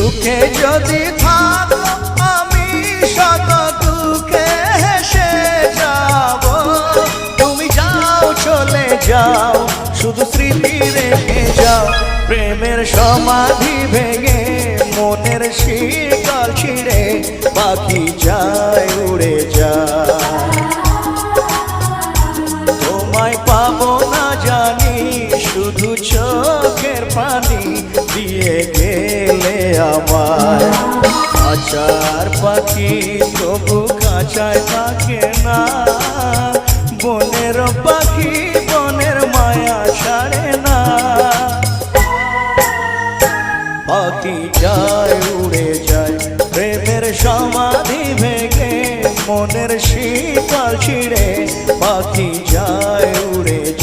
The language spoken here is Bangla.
সুখে যদি থাকো আমি শত দুঃখে হেসে যাব। তুমি যাও চলে যাও শুধু স্মৃতি রেখে যাও। প্রেমের সমাধি ভেঙে মনের শিকল ছিঁড়ে পাখি যায় উড়ে যায়। তোমায় পাবো না জানি শুধু চোখের পানি দিয়ে গেলে আমায়। খাঁচার পাখি তবু খাঁচায় থাকে না, বনের পাখি বনের মায়া ছাড়ে না। পাখি যায় উড়ে যায় প্রেমের সমাধি ভেঙে মনের শীতল ছিঁড়ে পাখি যায় উড়ে যায়।